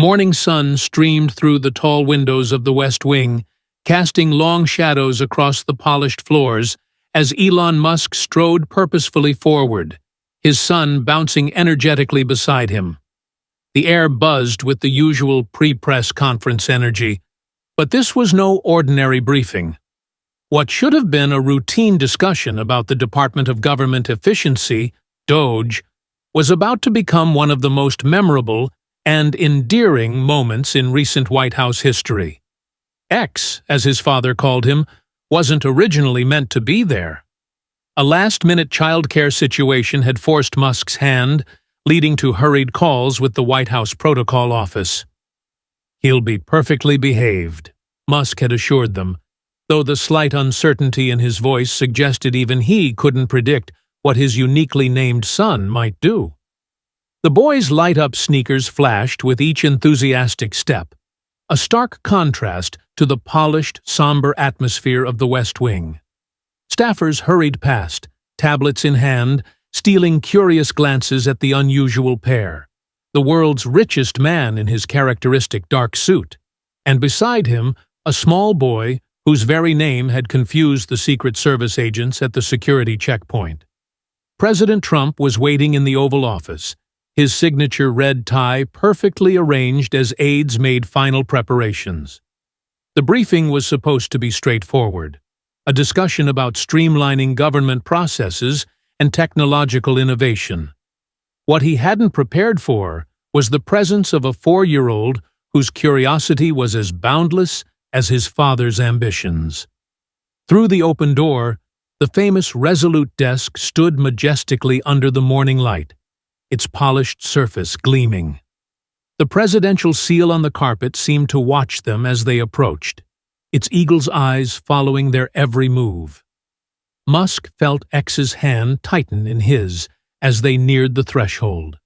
morning sun streamed through the tall windows of the West Wing, casting long shadows across the polished floors as Elon Musk strode purposefully forward, his son bouncing energetically beside him. The air buzzed with the usual pre-press conference energy, but this was no ordinary briefing. What should have been a routine discussion about the Department of Government Efficiency, DOGE, was about to become one of the most memorable and endearing moments in recent White House history. X, as his father called him, wasn't originally meant to be there. A last-minute childcare situation had forced Musk's hand, leading to hurried calls with the White House Protocol Office. "He'll be perfectly behaved," Musk had assured them, though the slight uncertainty in his voice suggested even he couldn't predict what his uniquely named son might do. The boy's light-up sneakers flashed with each enthusiastic step, a stark contrast to the polished, somber atmosphere of the West Wing. Staffers hurried past, tablets in hand, stealing curious glances at the unusual pair, the world's richest man in his characteristic dark suit, and beside him, a small boy whose very name had confused the Secret Service agents at the security checkpoint. President Trump was waiting in the Oval Office, his signature red tie perfectly arranged as aides made final preparations. The briefing was supposed to be straightforward, a discussion about streamlining government processes and technological innovation. What he hadn't prepared for was the presence of a 4-year-old whose curiosity was as boundless as his father's ambitions. Through the open door, the famous Resolute desk stood majestically under the morning light, its polished surface gleaming. The presidential seal on the carpet seemed to watch them as they approached, its eagle's eyes following their every move. Musk felt X's hand tighten in his as they neared the threshold.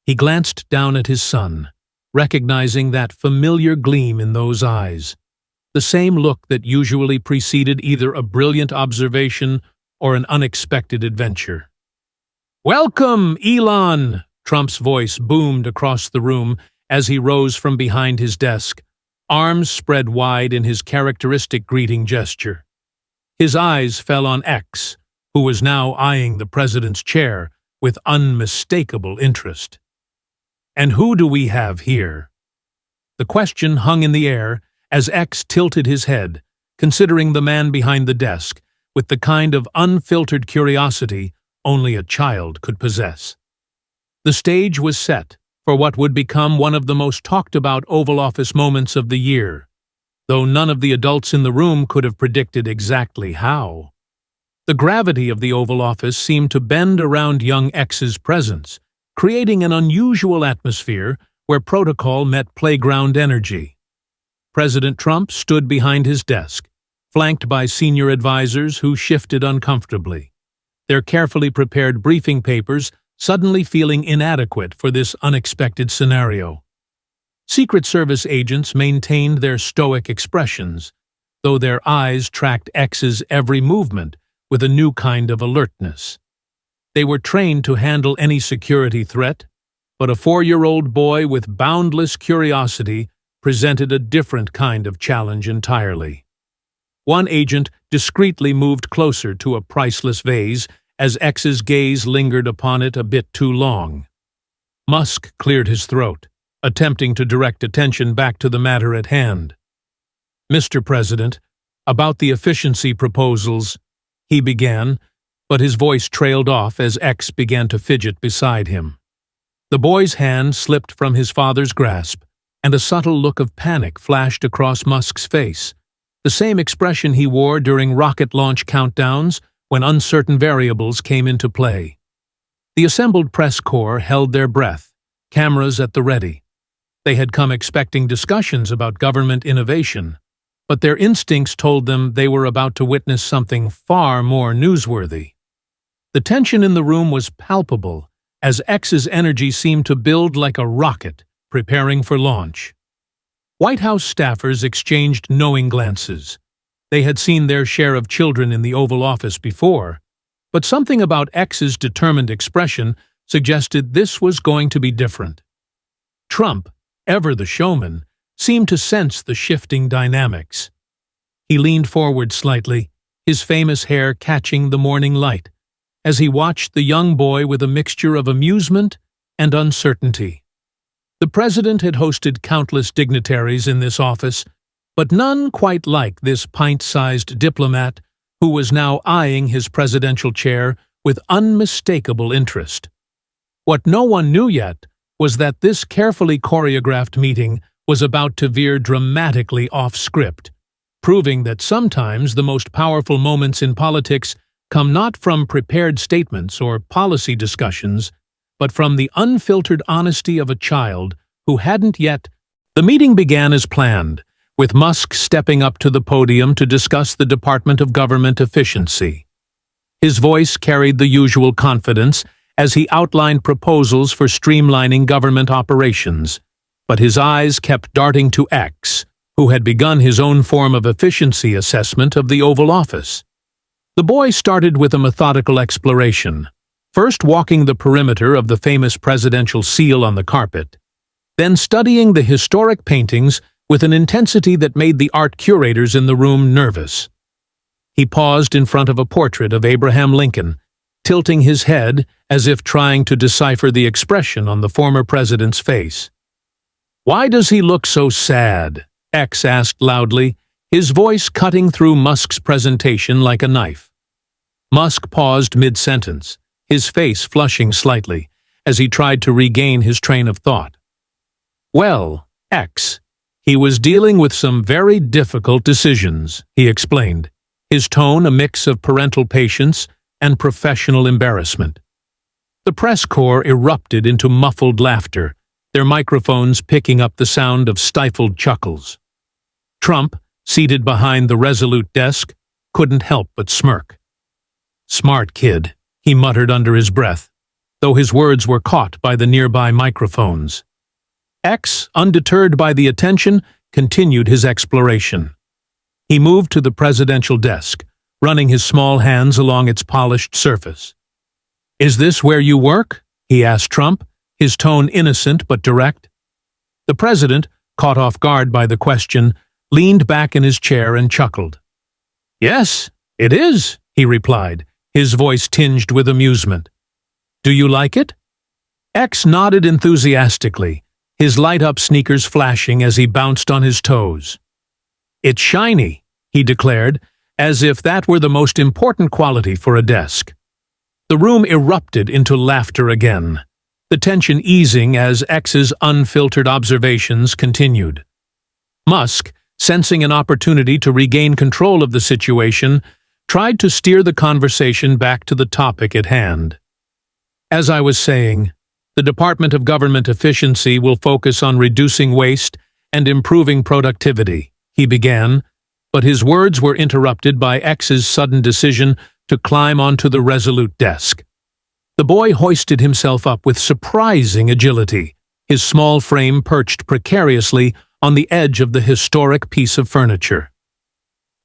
He glanced down at his son, recognizing that familiar gleam in those eyes, the same look that usually preceded either a brilliant observation or an unexpected adventure. "Welcome, Elon!" Trump's voice boomed across the room as he rose from behind his desk, arms spread wide in his characteristic greeting gesture. His eyes fell on X, who was now eyeing the president's chair with unmistakable interest. "And who do we have here?" The question hung in the air as X tilted his head, considering the man behind the desk with the kind of unfiltered curiosity only a child could possess. The stage was set for what would become one of the most talked-about Oval Office moments of the year, though none of the adults in the room could have predicted exactly how. The gravity of the Oval Office seemed to bend around young X's presence, creating an unusual atmosphere where protocol met playground energy. President Trump stood behind his desk, flanked by senior advisors who shifted uncomfortably, their carefully prepared briefing papers suddenly feeling inadequate for this unexpected scenario. Secret Service agents maintained their stoic expressions, though their eyes tracked X's every movement with a new kind of alertness. They were trained to handle any security threat, but a 4-year-old boy with boundless curiosity presented a different kind of challenge entirely. One agent discreetly moved closer to a priceless vase as X's gaze lingered upon it a bit too long. Musk cleared his throat, attempting to direct attention back to the matter at hand. "Mr. President, about the efficiency proposals," he began, but his voice trailed off as X began to fidget beside him. The boy's hand slipped from his father's grasp, and a subtle look of panic flashed across Musk's face, the same expression he wore during rocket launch countdowns when uncertain variables came into play. The assembled press corps held their breath, cameras at the ready. They had come expecting discussions about government innovation, but their instincts told them they were about to witness something far more newsworthy. The tension in the room was palpable, as X's energy seemed to build like a rocket, preparing for launch. White House staffers exchanged knowing glances. They had seen their share of children in the Oval Office before, but something about X's determined expression suggested this was going to be different. Trump, ever the showman, seemed to sense the shifting dynamics. He leaned forward slightly, his famous hair catching the morning light, as he watched the young boy with a mixture of amusement and uncertainty. The president had hosted countless dignitaries in this office, but none quite like this pint-sized diplomat who was now eyeing his presidential chair with unmistakable interest. What no one knew yet was that this carefully choreographed meeting was about to veer dramatically off script, proving that sometimes the most powerful moments in politics come not from prepared statements or policy discussions, but from the unfiltered honesty of a child who hadn't yet. The meeting began as planned, with Musk stepping up to the podium to discuss the Department of Government efficiency. His voice carried the usual confidence as he outlined proposals for streamlining government operations, but his eyes kept darting to X, who had begun his own form of efficiency assessment of the Oval Office. The boy started with a methodical exploration, first walking the perimeter of the famous presidential seal on the carpet, then studying the historic paintings with an intensity that made the art curators in the room nervous. He paused in front of a portrait of Abraham Lincoln, tilting his head as if trying to decipher the expression on the former president's face. "Why does he look so sad?" X asked loudly, his voice cutting through Musk's presentation like a knife. Musk paused mid-sentence, his face flushing slightly, as he tried to regain his train of thought. "Well, X, he was dealing with some very difficult decisions," he explained, his tone a mix of parental patience and professional embarrassment. The press corps erupted into muffled laughter, their microphones picking up the sound of stifled chuckles. Trump, seated behind the resolute desk, couldn't help but smirk. "Smart kid," he muttered under his breath, though his words were caught by the nearby microphones. X, undeterred by the attention, continued his exploration. He moved to the presidential desk, running his small hands along its polished surface. "Is this where you work?" he asked Trump, his tone innocent but direct. The president, caught off guard by the question, leaned back in his chair and chuckled. "Yes, it is," he replied, his voice tinged with amusement. "Do you like it?" X nodded enthusiastically, his light-up sneakers flashing as he bounced on his toes. "It's shiny," he declared, as if that were the most important quality for a desk. The room erupted into laughter again, the tension easing as X's unfiltered observations continued. Musk, sensing an opportunity to regain control of the situation, tried to steer the conversation back to the topic at hand. "As I was saying, the Department of Government Efficiency will focus on reducing waste and improving productivity," he began, but his words were interrupted by X's sudden decision to climb onto the resolute desk. The boy hoisted himself up with surprising agility, his small frame perched precariously on the edge of the historic piece of furniture.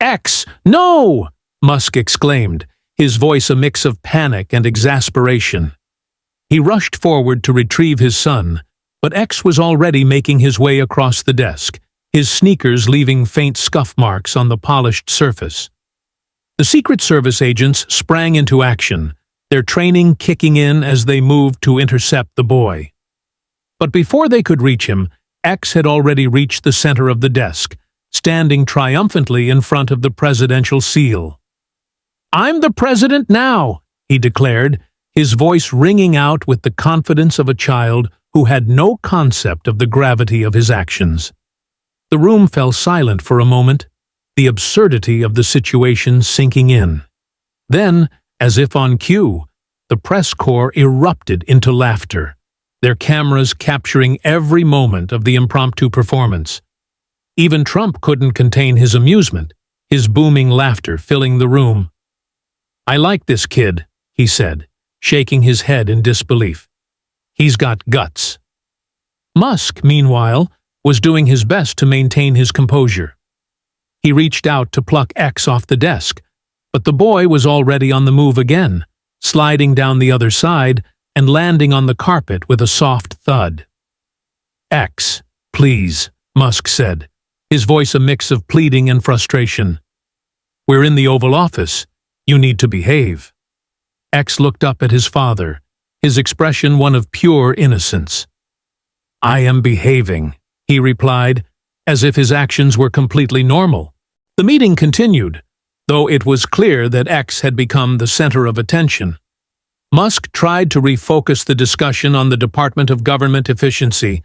"X, no!" Musk exclaimed, his voice a mix of panic and exasperation. He rushed forward to retrieve his son, but X was already making his way across the desk, his sneakers leaving faint scuff marks on the polished surface. The Secret Service agents sprang into action, their training kicking in as they moved to intercept the boy. But before they could reach him, X had already reached the center of the desk, standing triumphantly in front of the presidential seal. "I'm the president now," he declared, his voice ringing out with the confidence of a child who had no concept of the gravity of his actions. The room fell silent for a moment, the absurdity of the situation sinking in. Then, as if on cue, the press corps erupted into laughter, their cameras capturing every moment of the impromptu performance. Even Trump couldn't contain his amusement, his booming laughter filling the room. "I like this kid," he said, shaking his head in disbelief. "He's got guts." Musk, meanwhile, was doing his best to maintain his composure. He reached out to pluck X off the desk, but the boy was already on the move again, sliding down the other side and landing on the carpet with a soft thud. "X, please," Musk said, his voice a mix of pleading and frustration. "We're in the Oval Office. You need to behave." X looked up at his father, his expression one of pure innocence. "I am behaving," he replied, as if his actions were completely normal. The meeting continued, though it was clear that X had become the center of attention. Musk tried to refocus the discussion on the Department of Government Efficiency,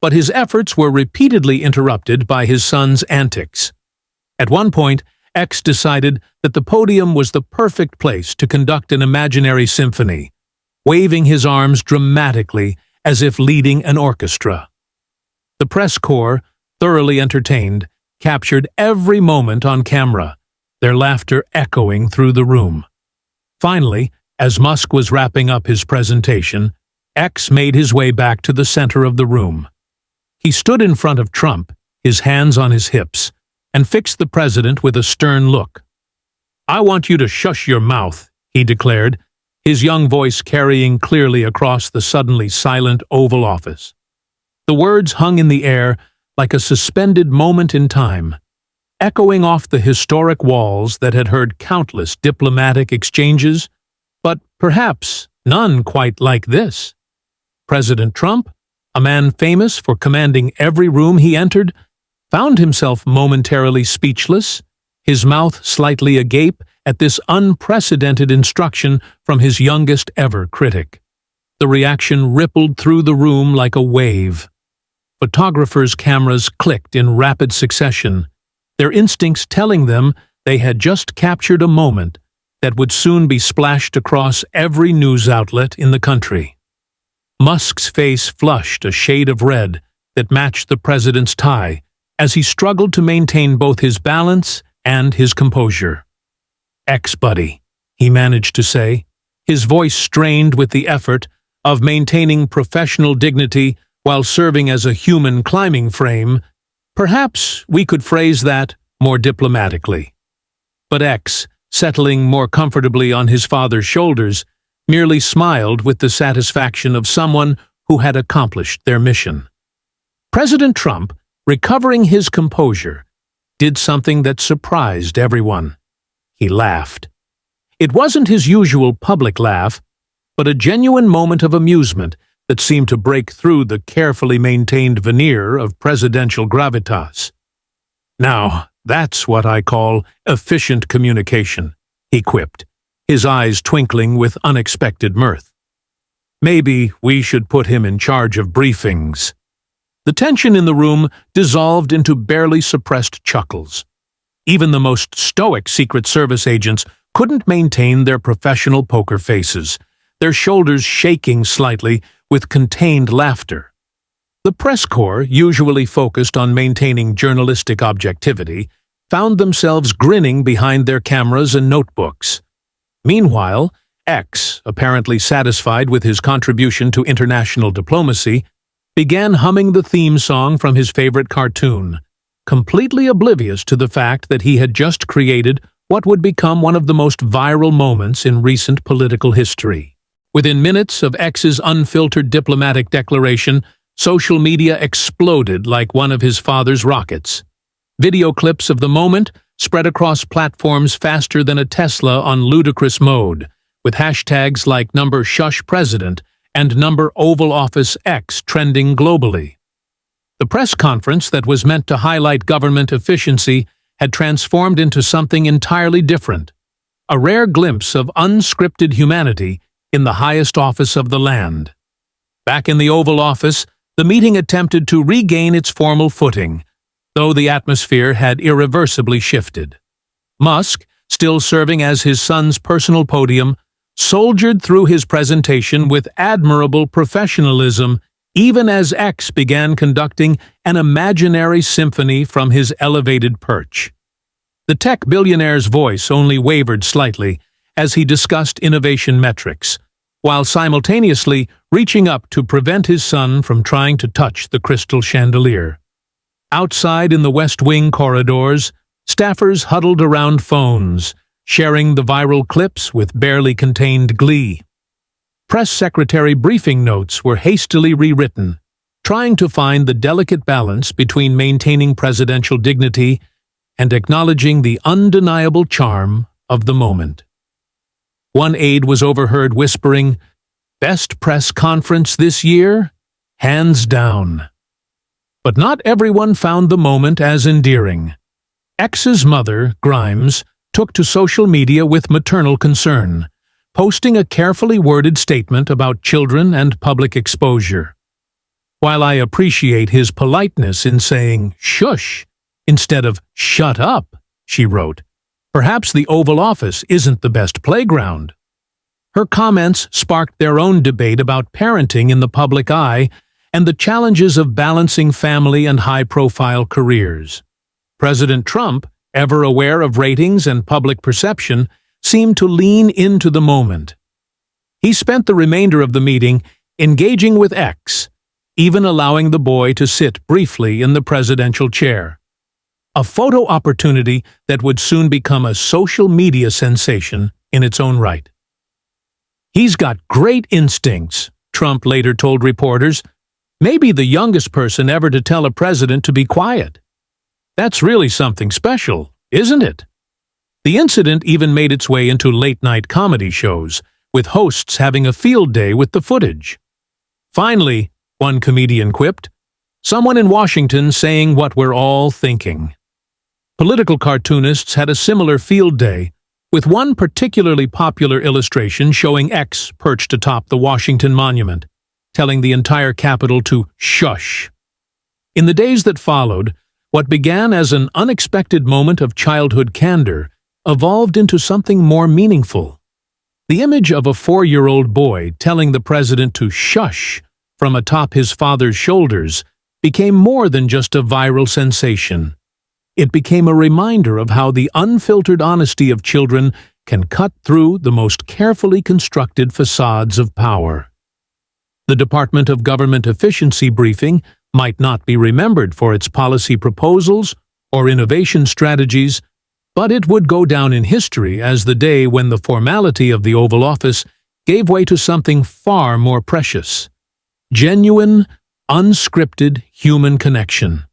but his efforts were repeatedly interrupted by his son's antics. At one point, X decided that the podium was the perfect place to conduct an imaginary symphony, waving his arms dramatically as if leading an orchestra. The press corps, thoroughly entertained, captured every moment on camera, their laughter echoing through the room. Finally, as Musk was wrapping up his presentation, X made his way back to the center of the room. He stood in front of Trump, his hands on his hips, and fixed the president with a stern look. "I want you to shush your mouth," he declared, his young voice carrying clearly across the suddenly silent Oval Office. The words hung in the air like a suspended moment in time, echoing off the historic walls that had heard countless diplomatic exchanges, but perhaps none quite like this. President Trump, a man famous for commanding every room he entered, found himself momentarily speechless, his mouth slightly agape at this unprecedented instruction from his youngest ever critic. The reaction rippled through the room like a wave. Photographers' cameras clicked in rapid succession, their instincts telling them they had just captured a moment that would soon be splashed across every news outlet in the country. Musk's face flushed a shade of red that matched the president's tie as he struggled to maintain both his balance and his composure. "Ex-buddy," he managed to say, his voice strained with the effort of maintaining professional dignity while serving as a human climbing frame. Perhaps we could phrase that more diplomatically. But X, settling more comfortably on his father's shoulders, merely smiled with the satisfaction of someone who had accomplished their mission. President Trump, recovering his composure, did something that surprised everyone. He laughed. It wasn't his usual public laugh, but a genuine moment of amusement that seemed to break through the carefully maintained veneer of presidential gravitas. "Now, that's what I call efficient communication," he quipped, his eyes twinkling with unexpected mirth. "Maybe we should put him in charge of briefings." The tension in the room dissolved into barely suppressed chuckles. Even the most stoic Secret Service agents couldn't maintain their professional poker faces, their shoulders shaking slightly with contained laughter. The press corps, usually focused on maintaining journalistic objectivity, found themselves grinning behind their cameras and notebooks. Meanwhile, X, apparently satisfied with his contribution to international diplomacy, began humming the theme song from his favorite cartoon, completely oblivious to the fact that he had just created what would become one of the most viral moments in recent political history. Within minutes of X's unfiltered diplomatic declaration, social media exploded like one of his father's rockets. Video clips of the moment spread across platforms faster than a Tesla on ludicrous mode, with hashtags like #ShushPresident and #Oval Office X trending globally. The press conference that was meant to highlight government efficiency had transformed into something entirely different, a rare glimpse of unscripted humanity in the highest office of the land. Back in the Oval Office, the meeting attempted to regain its formal footing, though the atmosphere had irreversibly shifted. Musk, still serving as his son's personal podium, soldiered through his presentation with admirable professionalism, even as X began conducting an imaginary symphony from his elevated perch. The tech billionaire's voice only wavered slightly as he discussed innovation metrics, while simultaneously reaching up to prevent his son from trying to touch the crystal chandelier. Outside in the West Wing corridors, staffers huddled around phones, sharing the viral clips with barely contained glee. Press secretary briefing notes were hastily rewritten, trying to find the delicate balance between maintaining presidential dignity and acknowledging the undeniable charm of the moment. One aide was overheard whispering, "Best press conference this year? Hands down." But not everyone found the moment as endearing. X's mother, Grimes, took to social media with maternal concern, posting a carefully worded statement about children and public exposure. "While I appreciate his politeness in saying shush instead of shut up," she wrote, "perhaps the Oval Office isn't the best playground." Her comments sparked their own debate about parenting in the public eye and the challenges of balancing family and high-profile careers. President Trump, ever aware of ratings and public perception, seemed to lean into the moment. He spent the remainder of the meeting engaging with X, even allowing the boy to sit briefly in the presidential chair. A photo opportunity that would soon become a social media sensation in its own right. "He's got great instincts," Trump later told reporters. "Maybe the youngest person ever to tell a president to be quiet. That's really something special, isn't it?" The incident even made its way into late-night comedy shows, with hosts having a field day with the footage. Finally, one comedian quipped, "Someone in Washington saying what we're all thinking." Political cartoonists had a similar field day, with one particularly popular illustration showing X perched atop the Washington Monument, telling the entire Capitol to shush. In the days that followed, what began as an unexpected moment of childhood candor evolved into something more meaningful. The image of a 4-year-old boy telling the president to shush from atop his father's shoulders became more than just a viral sensation. It became a reminder of how the unfiltered honesty of children can cut through the most carefully constructed facades of power. The Department of Government Efficiency briefing might not be remembered for its policy proposals or innovation strategies, but it would go down in history as the day when the formality of the Oval Office gave way to something far more precious: genuine, unscripted human connection.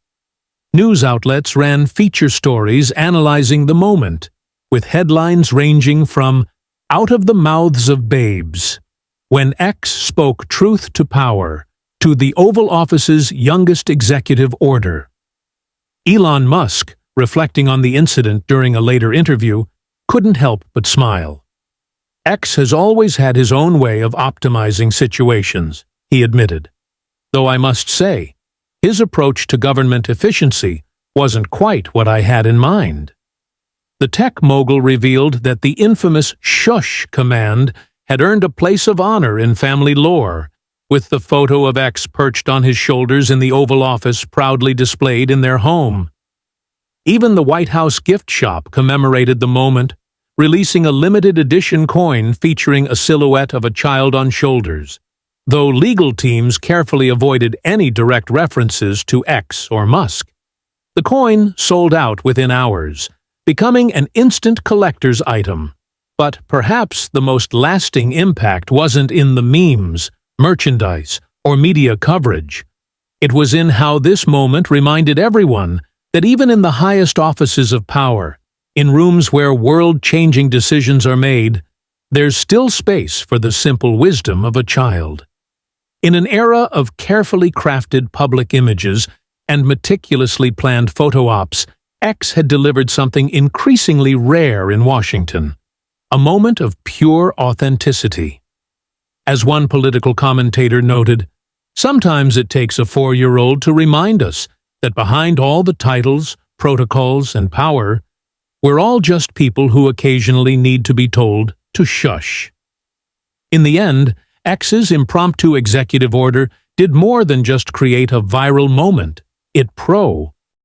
News outlets ran feature stories analyzing the moment, with headlines ranging from "Out of the Mouths of Babes," "When X Spoke Truth to Power," to the Oval Office's youngest executive order. Elon Musk, reflecting on the incident during a later interview, couldn't help but smile. "X has always had his own way of optimizing situations," he admitted. "Though I must say, his approach to government efficiency wasn't quite what I had in mind." The tech mogul revealed that the infamous SHUSH command had earned a place of honor in family lore, with the photo of X perched on his shoulders in the Oval Office proudly displayed in their home. Even the White House gift shop commemorated the moment, releasing a limited edition coin featuring a silhouette of a child on shoulders, though legal teams carefully avoided any direct references to X or Musk. The coin sold out within hours, becoming an instant collector's item. But perhaps the most lasting impact wasn't in the memes, merchandise, or media coverage. It was in how this moment reminded everyone that even in the highest offices of power, in rooms where world-changing decisions are made, there's still space for the simple wisdom of a child. In an era of carefully crafted public images and meticulously planned photo ops, X had delivered something increasingly rare in Washington: a moment of pure authenticity. As one political commentator noted, "Sometimes it takes a 4-year-old to remind us that behind all the titles, protocols, and power, we're all just people who occasionally need to be told to shush." In the end, X's impromptu executive order did more than just create a viral moment. It